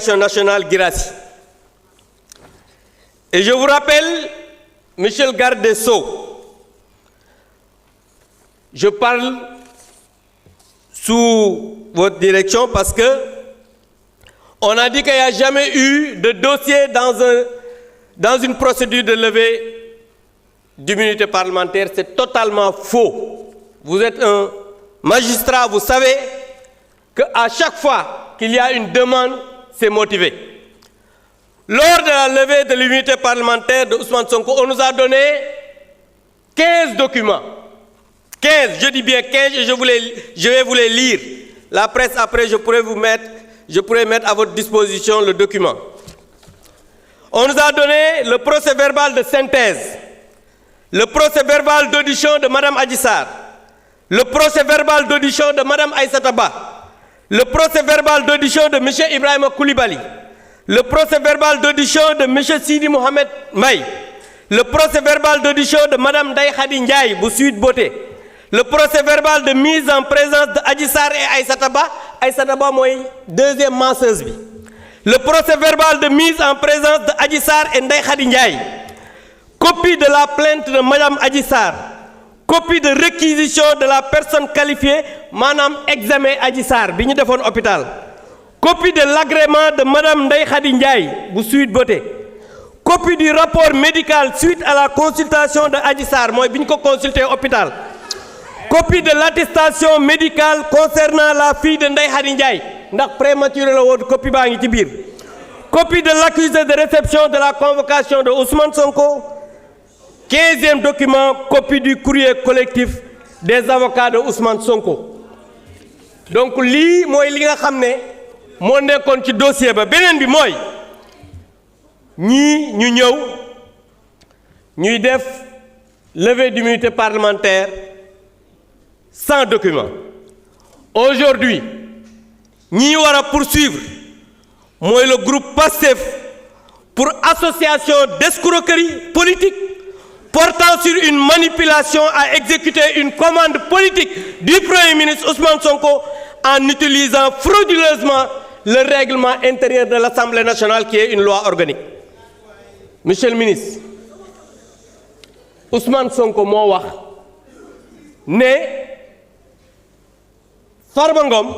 l'éducation nationale, Guirassy. Et je vous rappelle, monsieur le garde des Sceaux, je parle sous votre direction parce que on a dit qu'il n'y a jamais eu de dossier dans une procédure de levée d'immunité parlementaire. C'est totalement faux. Vous êtes un magistrat, vous savez qu'à chaque fois qu'il y a une demande, c'est motivé. Lors de la levée de l'immunité parlementaire de Ousmane Sonko, on nous a donné 15 documents. 15, je dis bien 15 et je vais vous les lire. La presse, après, je pourrais mettre à votre disposition le document. On nous a donné le procès-verbal de synthèse, le procès-verbal d'audition de Mme Adji Sarr, le procès-verbal d'audition de Mme Aïssata Ba, le procès-verbal d'audition de M. Ibrahima Koulibaly, le procès-verbal d'audition de M. Sidi Mohamed Maï, le procès-verbal d'audition de Mme Ndaye Khady Ndiaye, Boussouid Boté, le procès-verbal de mise en présence de Adji Sarr et Aïssata Ba mooy deuxième masseuse bi, le procès-verbal de mise en présence de Adji Sarr et Ndaye Khady Ndiaye, copie de la plainte de Mme Adji Sarr, copie de réquisition de la personne qualifiée, maanaam examen Adji Sarr bi ñu defoon hôpital, copie de l'agrément de Mme Ndaye Khady Ndiaye bu Sweet Beauté, copie du rapport médical suite à la consultation de Adji Sarr mooy bi ñu ko consulté hôpital, copie de l'attestation médicale concernant la fille de Ndaye Khady Ndiaye ndax prématuré la woon copie baa ngi ci biir, copie de l'accusé de réception de la convocation de Ousmane Sonko, 15e document, copie du courrier collectif des avocats de Ousmane Sonko. Donc lii mooy li nga xam ne moo nekkoon ci dossier ba. Beneen bi mooy ñii ñu ñëw ñuy def levée d'immunité parlementaire sans document. Aujourd'hui ñi war a poursuivre mooy le groupe PASTEF pour association d'escroquerie politique portant sur une manipulation à exécuter une commande politique du Premier ministre Ousmane Sonko en utilisant frauduleusement le règlement intérieur de l'Assemblée nationale qui est une loi organique. Monsieur le ministre, Ousmane Sonko moo wax ne Farba Ngom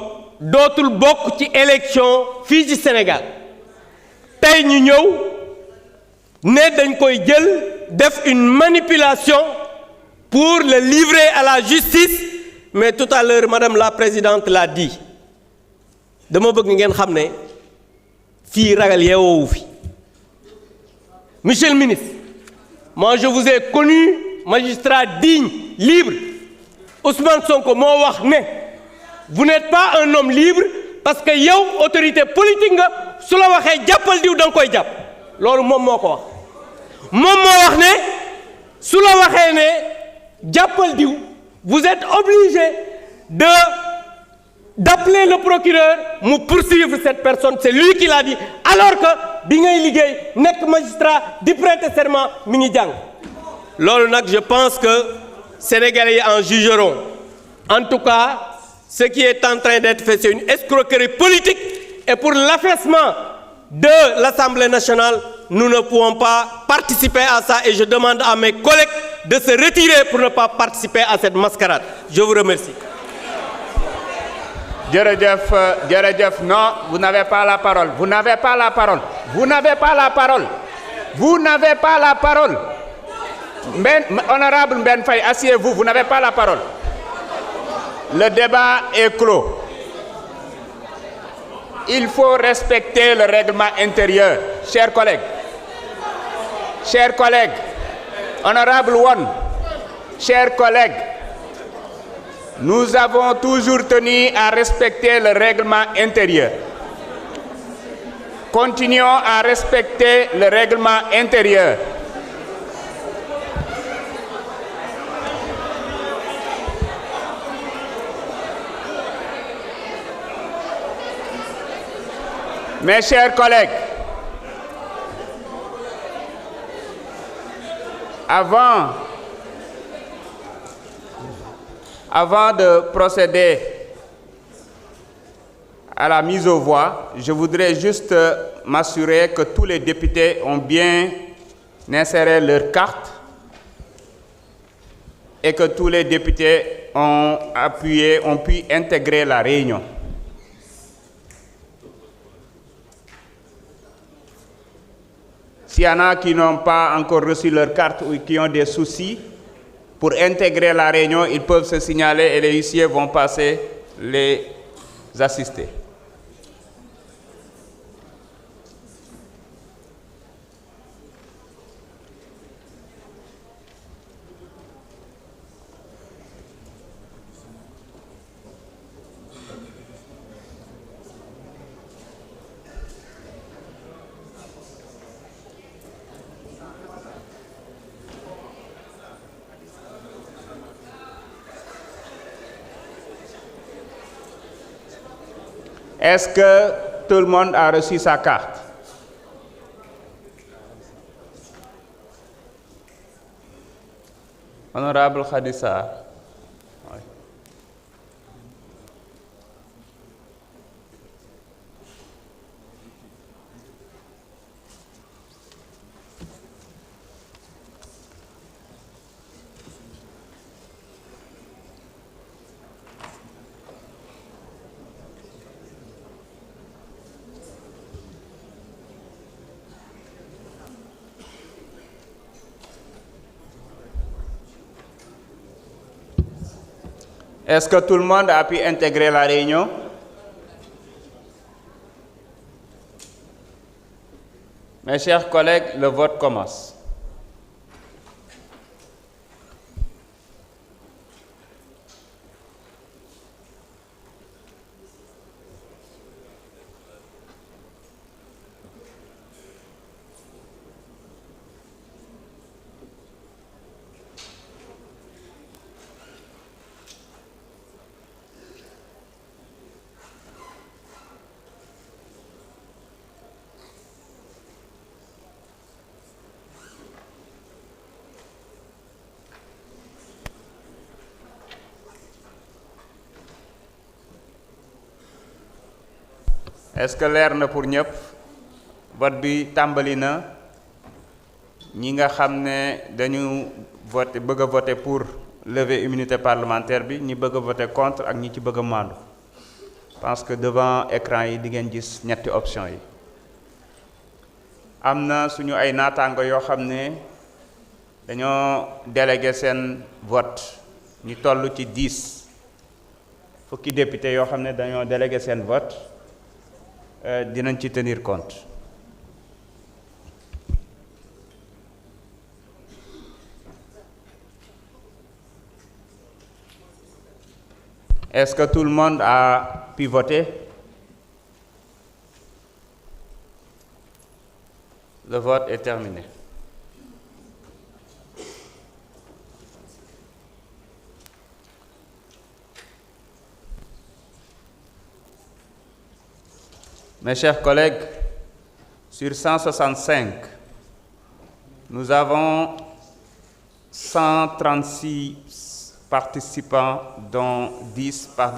dootul bokk ci élection fii ci Sénégal. Tey ñu ñëw ne dañ koy jël def une manipulation pour le livrer à la justice, mais tout à l'heure madame la présidente l'a dit. Dama bëgg ngeen xam ne fii ragal yeewoowu fi. Monsieur le ministre, moi je vous ai connu magistrat digne, libre. Ousmane Sonko moo wax ne vous n'êtes pas un homme libre parce que yow autorité politique nga, su la waxee jàppal diw da nga koy jàpp. Loolu moom moo ko wax. Moom moo wax ne su la waxee ne jàppal diw, vous êtes obligé d'appeler le procureur mu poursuivre cette personne. C'est lui qui l'a dit, alors que bi ngay liggéey nekk magistrat di prêter serment mi ngi jàng. Loolu nag je pense que Sénégalais yi en jugeront. En tout cas, ce qui est en train d'être fait, c'est une escroquerie politique, et pour l'affaissement de l'Assemblée nationale, nous ne pouvons pas participer à ça, et je demande à mes collègues de se retirer pour ne pas participer à cette mascarade. Je vous remercie. Djeredjef, non, vous n'avez pas la parole. Vous n'avez pas la parole. Vous n'avez pas la parole. Vous n'avez pas la parole. Honorable Mben Faye, asseyez-vous, vous n'avez pas la parole. Le débat est clos. Il faut respecter le règlement intérieur. Chers collègues, honorable One, chers collègues, nous avons toujours tenu à respecter le règlement intérieur. Continuons à respecter le règlement intérieur. Mes chers collègues, avant de procéder à la mise aux voix, je voudrais juste m'assurer que tous les députés ont bien inséré leur carte et que tous les députés ont pu intégrer la réunion. S'il y en a qui n'ont pas encore reçu leur carte ou qui ont des soucis pour intégrer la réunion, ils peuvent se signaler et les huissiers vont passer les assister. Est-ce que tout le monde a reçu sa carte? Honorable Khadissa. Oui. Est-ce que tout le monde a pu intégrer la réunion? Mes chers collègues, le vote commence. Est-ce que leer na pour ñëpp? Vote bi tàmbali na. Ñi nga xam ne dañu bëgg a voter pour lever immunité parlementaire bi, ñi bëgg a voter contre ak ñi ci bëgg a maandu. Parce que devant écran yi di ngeen gis ñetti option yi. Am na suñu ay naataango yoo xam ne dañoo délégué seen vote ñu toll ci 10 fukki député yoo xam ne dañoo délégué seen vote. Dinañ ci tenir compte. Est-ce que tout le monde a pu voter? Le vote est terminé. Mes chers collègues, sur 165, nous avons 136 participants, dont 10 par